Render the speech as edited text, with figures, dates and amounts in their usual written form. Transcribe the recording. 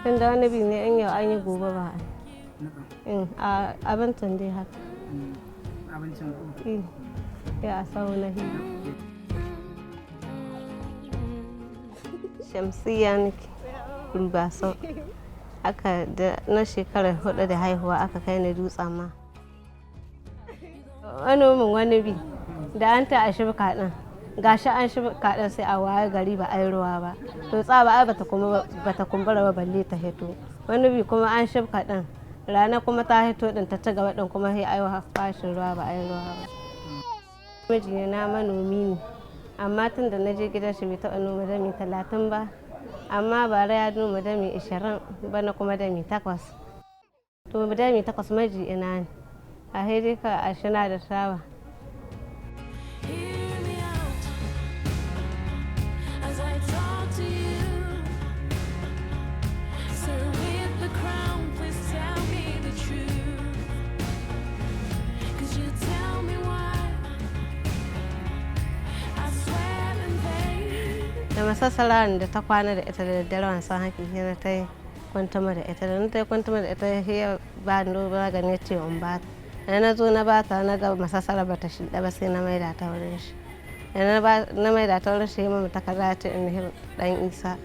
Tunda wani bi ne in yau an yi gobe ba a abincin dai haka. Abincin ku? Ya a sau na hira. Chamsia nake Roubassaou. Aka da na shekarar 4 da haihuwa aka kai ni dutsen ma. Manomin wani bi da an ta a shibka ɗin gashi an shibka ɗin sai a waye gari ba a yi ruwa ba. To tsaba ai bata kumbura ba balle ta hito. Wani bi kuma an shibka ɗin rana kuma ta hito ɗin ta ci gaba ɗin kuma sai a yi fashin ruwa ba a yi ruwa ba. Mijina na manomi ne amma tun da na je gidan shi bai taɓa noma dami 30 ba. Amma bara ya noma dami 20 bana kuma dami 8. To dami 8 maji ina ne a haidai ka a shina da shawa. Da masassarar da ta kwana da ita da daddare wasan haki na ta yi kwantama da ita da na ta yi kwantama da ita ya ba ni magani ce in ba ta. Da na zo na ba ta na ga masassarar ba ta shiɗa ba sai na maida ta wurin shi. Da na maida ta wurin shi ya mama takarda ce in ɗan isa